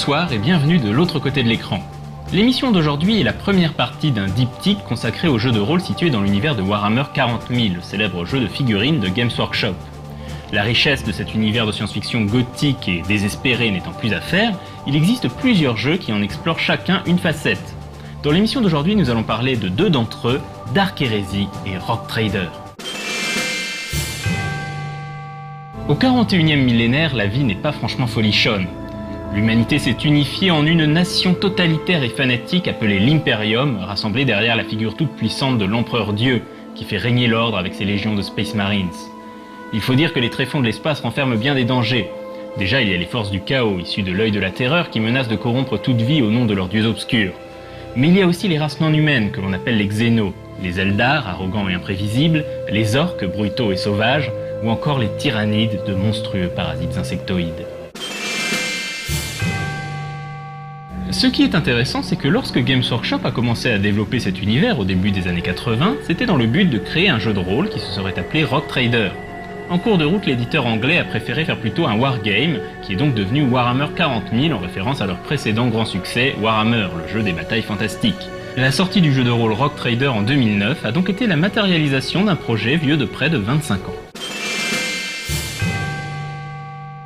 Bonsoir et bienvenue de l'autre côté de l'écran. L'émission d'aujourd'hui est la première partie d'un diptyque consacré au jeu de rôle situé dans l'univers de Warhammer 40 000, le célèbre jeu de figurines de Games Workshop. La richesse de cet univers de science-fiction gothique et désespéré n'étant plus à faire, il existe plusieurs jeux qui en explorent chacun une facette. Dans l'émission d'aujourd'hui, nous allons parler de deux d'entre eux, Dark Heresy et Rogue Trader. Au 41e millénaire, la vie n'est pas franchement folichonne. L'humanité s'est unifiée en une nation totalitaire et fanatique appelée l'Imperium, rassemblée derrière la figure toute puissante de l'Empereur Dieu, qui fait régner l'ordre avec ses légions de Space Marines. Il faut dire que les tréfonds de l'espace renferment bien des dangers. Déjà, il y a les forces du chaos, issues de l'œil de la terreur, qui menacent de corrompre toute vie au nom de leurs dieux obscurs. Mais il y a aussi les races non humaines, que l'on appelle les Xénos, les Eldar, arrogants et imprévisibles, les orques, brutaux et sauvages, ou encore les tyrannides, de monstrueux parasites insectoïdes. Ce qui est intéressant, c'est que lorsque Games Workshop a commencé à développer cet univers au début des années 80, c'était dans le but de créer un jeu de rôle qui se serait appelé Rogue Trader. En cours de route, l'éditeur anglais a préféré faire plutôt un wargame, qui est donc devenu Warhammer 40 000 en référence à leur précédent grand succès, Warhammer, le jeu des batailles fantastiques. La sortie du jeu de rôle Rogue Trader en 2009 a donc été la matérialisation d'un projet vieux de près de 25 ans.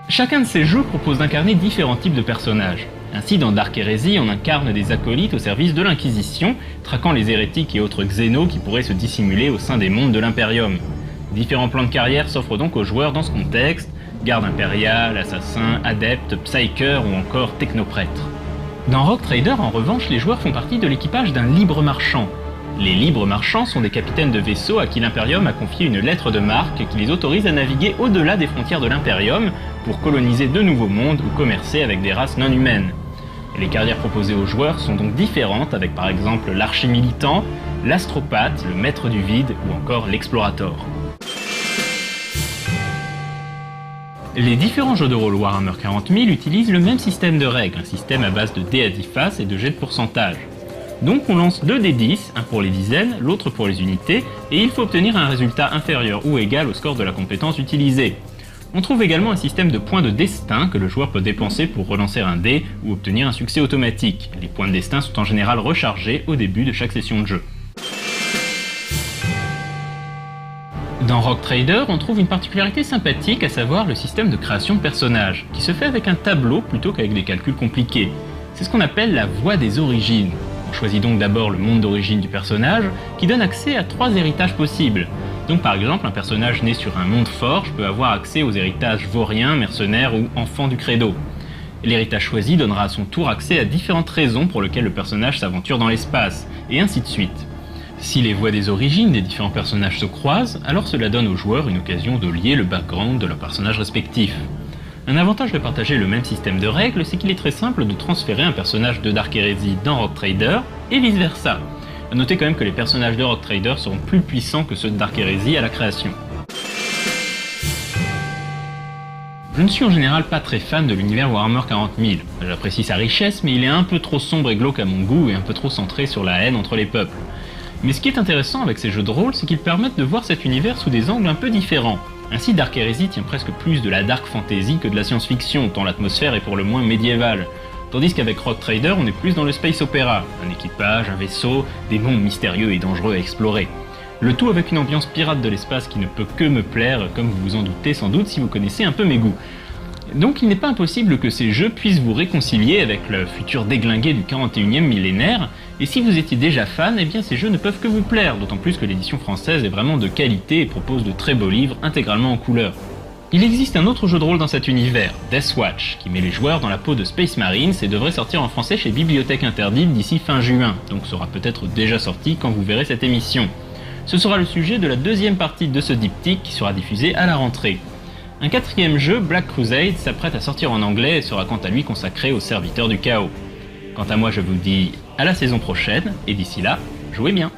Chacun de ces jeux propose d'incarner différents types de personnages. Ainsi, dans Dark Heresy, on incarne des acolytes au service de l'Inquisition, traquant les hérétiques et autres xénos qui pourraient se dissimuler au sein des mondes de l'Imperium. Différents plans de carrière s'offrent donc aux joueurs dans ce contexte, garde impériale, assassin, adepte, psyker ou encore technoprêtre. Dans Rogue Trader, en revanche, les joueurs font partie de l'équipage d'un libre marchand. Les libres marchands sont des capitaines de vaisseaux à qui l'Imperium a confié une lettre de marque qui les autorise à naviguer au-delà des frontières de l'Imperium pour coloniser de nouveaux mondes ou commercer avec des races non humaines. Les carrières proposées aux joueurs sont donc différentes avec par exemple l'archi-militant, l'astropathe, le maître du vide ou encore l'explorator. Les différents jeux de rôle Warhammer 40 000 utilisent le même système de règles, un système à base de dés à 10 faces et de jets de pourcentage. Donc on lance 2 dés 10, un pour les dizaines, l'autre pour les unités, et il faut obtenir un résultat inférieur ou égal au score de la compétence utilisée. On trouve également un système de points de destin que le joueur peut dépenser pour relancer un dé ou obtenir un succès automatique. Les points de destin sont en général rechargés au début de chaque session de jeu. Dans Rogue Trader, on trouve une particularité sympathique, à savoir le système de création de personnages, qui se fait avec un tableau plutôt qu'avec des calculs compliqués. C'est ce qu'on appelle la voie des origines. On choisit donc d'abord le monde d'origine du personnage, qui donne accès à 3 héritages possibles. Donc par exemple, un personnage né sur un monde forge peut avoir accès aux héritages vauriens, mercenaires ou enfants du credo. L'héritage choisi donnera à son tour accès à différentes raisons pour lesquelles le personnage s'aventure dans l'espace, et ainsi de suite. Si les voies des origines des différents personnages se croisent, alors cela donne aux joueurs une occasion de lier le background de leurs personnages respectifs. Un avantage de partager le même système de règles, c'est qu'il est très simple de transférer un personnage de Dark Heresy dans Rogue Trader, et vice versa. Notez quand même que les personnages de Rogue Trader seront plus puissants que ceux de Dark Heresy à la création. Je ne suis en général pas très fan de l'univers Warhammer 40 000. J'apprécie sa richesse, mais il est un peu trop sombre et glauque à mon goût et un peu trop centré sur la haine entre les peuples. Mais ce qui est intéressant avec ces jeux de rôle, c'est qu'ils permettent de voir cet univers sous des angles un peu différents. Ainsi, Dark Heresy tient presque plus de la dark fantasy que de la science-fiction, tant l'atmosphère est pour le moins médiévale. Tandis qu'avec Rogue Trader, on est plus dans le space opéra, un équipage, un vaisseau, des mondes mystérieux et dangereux à explorer. Le tout avec une ambiance pirate de l'espace qui ne peut que me plaire, comme vous vous en doutez sans doute si vous connaissez un peu mes goûts. Donc il n'est pas impossible que ces jeux puissent vous réconcilier avec le futur déglingué du 41e millénaire, et si vous étiez déjà fan, eh bien ces jeux ne peuvent que vous plaire, d'autant plus que l'édition française est vraiment de qualité et propose de très beaux livres intégralement en couleur. Il existe un autre jeu de rôle dans cet univers, Deathwatch, qui met les joueurs dans la peau de Space Marines et devrait sortir en français chez Bibliothèque Interdite d'ici fin juin, donc sera peut-être déjà sorti quand vous verrez cette émission. Ce sera le sujet de la deuxième partie de ce diptyque qui sera diffusé à la rentrée. Un 4e jeu, Black Crusade, s'apprête à sortir en anglais et sera quant à lui consacré aux serviteurs du chaos. Quant à moi, je vous dis à la saison prochaine, et d'ici là, jouez bien!